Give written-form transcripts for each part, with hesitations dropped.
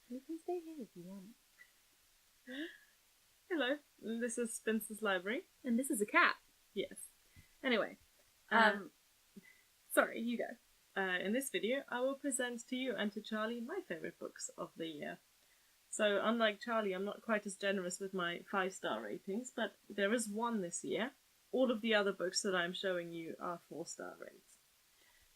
You can stay here if you want. Hello, this is Spencer's Library. And this is a cat. Yes. Anyway, sorry, you go. In this video, I will present to you and to Charlie my favourite books of the year. So, unlike Charlie, I'm not quite as generous with my 5-star ratings, but there is one this year. All of the other books that I'm showing you are 4-star rates.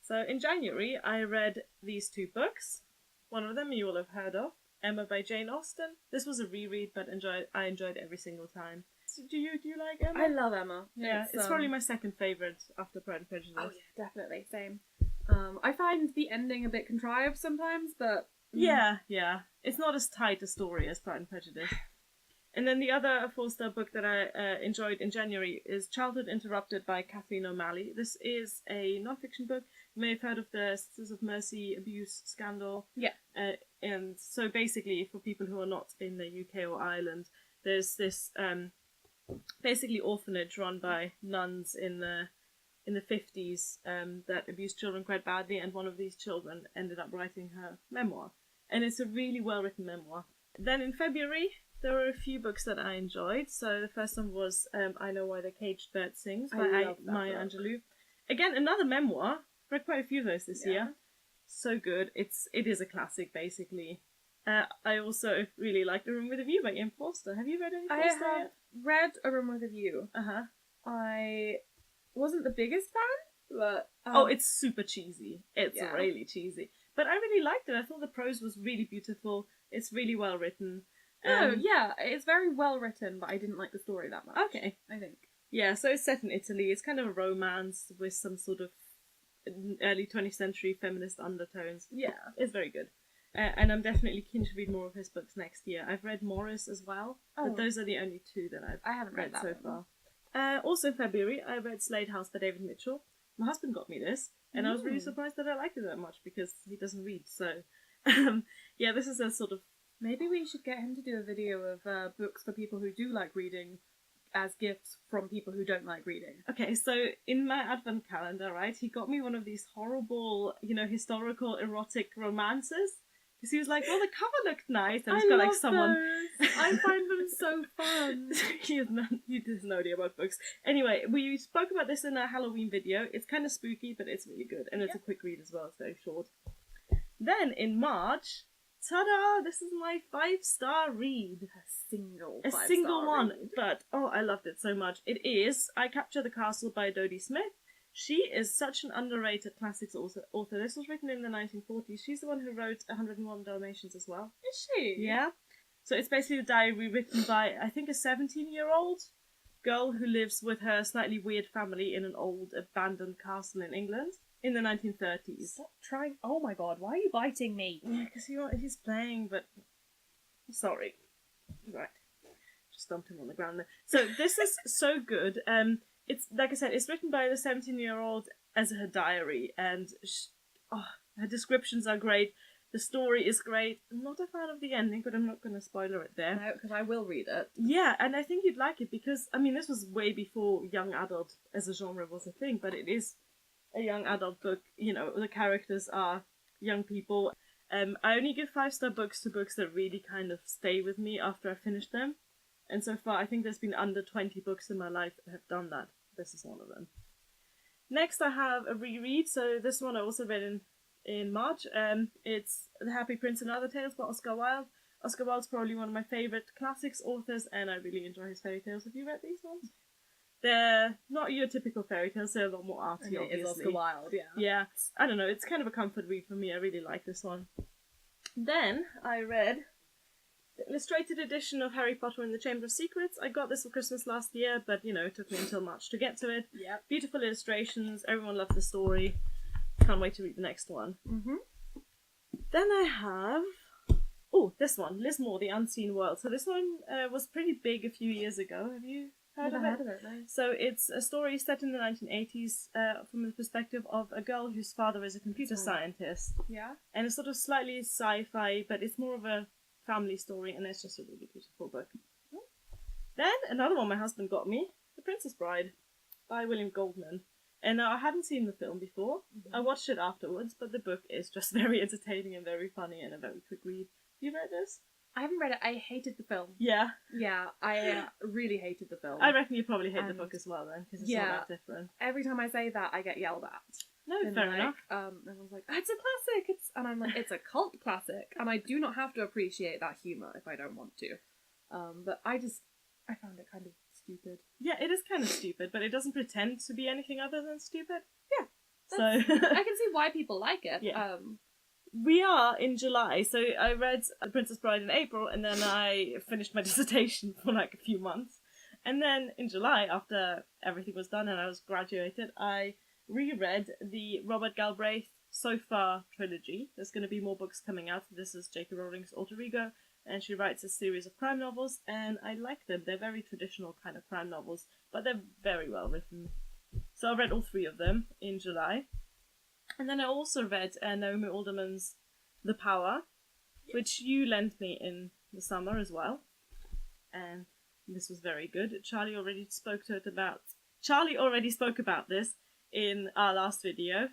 So, in January, I read these 2 books. One of them you will have heard of, Emma by Jane Austen. This was a reread, but I enjoyed every single time. So do you like Emma? I love Emma. Yeah, it's probably my second favourite after Pride and Prejudice. Oh yeah, definitely, same. I find the ending a bit contrived sometimes, but... Yeah. It's not as tight a story as Pride and Prejudice. And then the other 4-star book that I enjoyed in January is Childhood Interrupted by Kathleen O'Malley. This is a non-fiction book. You may have heard of the Sisters of Mercy abuse scandal. Yeah. And so basically, for people who are not in the UK or Ireland, there's this basically orphanage run by nuns in the 50s that abused children quite badly, and one of these children ended up writing her memoir. And it's a really well-written memoir. Then in February, there were a few books that I enjoyed. So the first one was I Know Why the Caged Bird Sings by Maya Angelou. Again, another memoir. Read quite a few of those this year. So good. It is a classic, basically. I also really liked A Room with a View by Ian Forster. Have you read any Forster I have yet? read A Room with a View. Uh-huh. I wasn't the biggest fan, but... it's super cheesy. It's really cheesy. But I really liked it. I thought the prose was really beautiful. It's really well written. It's very well written, but I didn't like the story that much. Okay. I think. Yeah, so it's set in Italy. It's kind of a romance with some sort of early 20th century feminist undertones. Yeah. It's very good. And I'm definitely keen to read more of his books next year. I've read Morris as well, but those are the only 2 that I haven't read so far. Also in February, I read Slade House by David Mitchell. My husband got me this, and I was really surprised that I liked it that much, because he doesn't read, so... this is a sort of... Maybe we should get him to do a video of books for people who do like reading as gifts from people who don't like reading. Okay, so in my advent calendar, right, he got me one of these horrible, historical erotic romances. Because he was like, well, the cover looked nice, and it's got like someone... Those. I find them so fun. He has no idea about books. Anyway, we spoke about this in a Halloween video. It's kind of spooky, but it's really good, and it's a quick read as well. It's very short. Then in March, ta-da! This is my 5-star read. A single one, read. but I loved it so much. It is I Capture the Castle by Dodie Smith. She is such an underrated classics author. This was written in the 1940s. She's the one who wrote 101 Dalmatians as well. Is she? Yeah. So it's basically a diary written by, I think, a 17-year-old girl who lives with her slightly weird family in an old abandoned castle in England in the 1930s. Stop trying. Oh my god, why are you biting me? Yeah, because he's playing, but... Sorry. Right. Just dumped him on the ground there. So this is so good. It's, like I said, it's written by the 17-year-old as her diary, and her descriptions are great. The story is great. I'm not a fan of the ending, but I'm not going to spoiler it there. No, because I will read it. Yeah, and I think you'd like it because, this was way before young adult as a genre was a thing, but it is a young adult book. The characters are young people. I only give 5-star books to books that really kind of stay with me after I finish them. And so far, I think there's been under 20 books in my life that have done that. This is one of them. Next, I have a reread. So this one I also read in March. It's The Happy Prince and Other Tales by Oscar Wilde. Oscar Wilde's probably one of my favourite classics authors, and I really enjoy his fairy tales. Have you read these ones? They're not your typical fairy tales. They're a lot more arty, obviously. It is Oscar Wilde, yeah. Yeah. I don't know. It's kind of a comfort read for me. I really like this one. Then I read the illustrated edition of Harry Potter and the Chamber of Secrets. I got this for Christmas last year, but, it took me until March to get to it. Yeah. Beautiful illustrations. Everyone loved the story. Can't wait to read the next one. Mm-hmm. Then I have... this one. Liz Moore, The Unseen World. So this one was pretty big a few years ago. Have you heard of it? No. So it's a story set in the 1980s from the perspective of a girl whose father is a computer scientist. Yeah. And it's sort of slightly sci-fi, but it's more of a family story, and it's just a really beautiful book. Then another one my husband got me, The Princess Bride by William Goldman. And I hadn't seen the film before. I watched it afterwards, but the book is just very entertaining and very funny and a very quick read. You read this? I haven't read it. I hated the film. Yeah. Yeah, I really hated the film. I reckon you probably hate the book as well then, because it's not that different. Every time I say that, I get yelled at. No, fair enough. Everyone's like, it's a classic. And I'm like, it's a cult classic, and I do not have to appreciate that humour if I don't want to. But I found it kind of stupid. Yeah, it is kind of stupid, but it doesn't pretend to be anything other than stupid. Yeah. So I can see why people like it. Yeah. We are in July, so I read The Princess Bride in April, and then I finished my dissertation for like a few months. And then in July, after everything was done and I was graduated, I reread the Robert Galbraith So Far trilogy. There's going to be more books coming out. This is J.K. Rowling's alter ego, and she writes a series of crime novels, and I like them. They're very traditional kind of crime novels, but they're very well written. So I read all 3 of them in July. And then I also read Naomi Alderman's The Power, which you lent me in the summer as well. And this was very good. Charlie already spoke about this in our last video.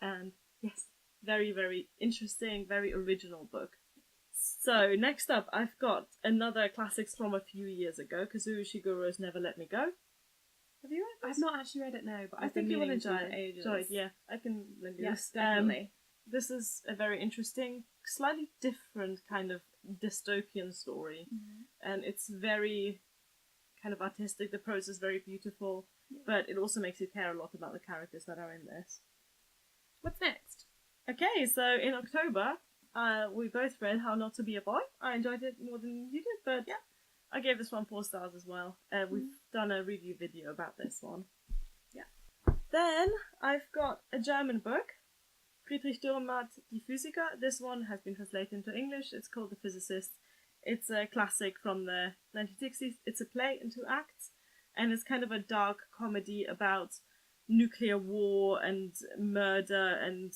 And yes, very, very interesting, very original book. So next up, I've got another classics from a few years ago, Kazuo Ishiguro's Never Let Me Go. Have you read this? I've not actually read it now, but I I've think been you will meaning enjoy to it. for ages. Yeah, I can lend you Yes, this. definitely. This is a very interesting, slightly different kind of dystopian story, and it's very kind of artistic. The prose is very beautiful, but it also makes you care a lot about the characters that are in this. What's next? Okay, so in October, we both read How Not to Be a Boy. I enjoyed it more than you did, but yeah, I gave this one 4 stars as well. We've done a review video about this one. Yeah. Then I've got a German book, Friedrich Duerrenmatt, Die Physiker. This one has been translated into English. It's called The Physicist. It's a classic from the 1960s. It's a play in 2 acts, and it's kind of a dark comedy about nuclear war and murder and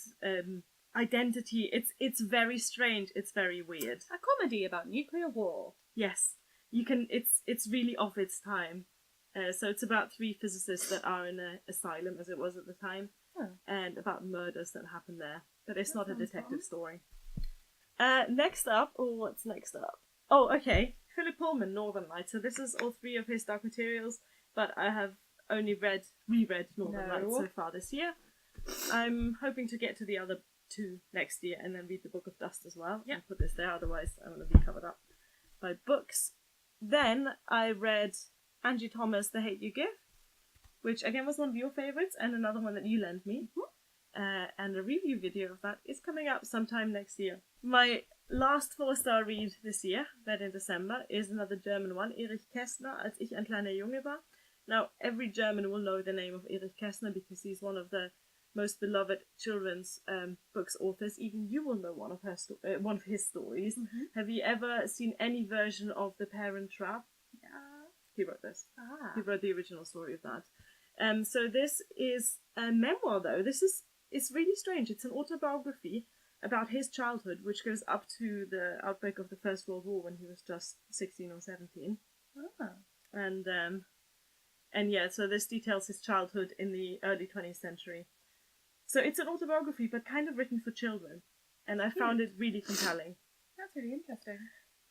identity. It's very strange. It's very weird. A comedy about nuclear war. Yes. It's really of its time. So it's about 3 physicists that are in an asylum, as it was at the time, and about murders that happen there. But it's not a detective story. Next up, what's next up? Oh, okay, Philip Pullman, Northern Lights. So this is all 3 of his Dark Materials, but I have only reread Northern Lights so far this year. I'm hoping to get to the other 2 next year and then read the Book of Dust as well. Yeah, put this there, otherwise I'm going to be covered up by books. Then I read Angie Thomas' The Hate You Give, which again was one of your favourites and another one that you lent me. And a review video of that is coming up sometime next year. My last 4-star read this year, read in December, is another German one, Erich Kaestner, Als ich ein kleiner Junge war. Now, every German will know the name of Erich Kaestner because he's one of the most beloved children's books authors. Even you will know one of his stories. Have you ever seen any version of The Parent Trap? Yeah. He wrote this. He wrote the original story of that. So this is a memoir, though. It's really strange. It's an autobiography about his childhood, which goes up to the outbreak of the First World War when he was just 16 or 17. And yeah, so this details his childhood in the early 20th century. So it's an autobiography, but kind of written for children. And I found it really compelling. That's really interesting.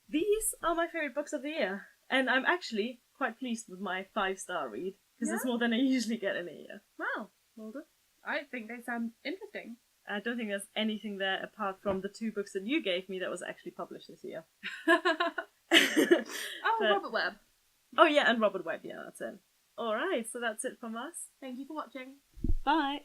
These are my favourite books of the year. And I'm actually quite pleased with my 5-star read, because it's more than I usually get in a year. Wow, well done. I think they sound interesting. I don't think there's anything there apart from the 2 books that you gave me that was actually published this year. Robert Webb. Oh yeah, and Robert Webb, yeah, that's it. Alright, so that's it from us. Thank you for watching. Bye!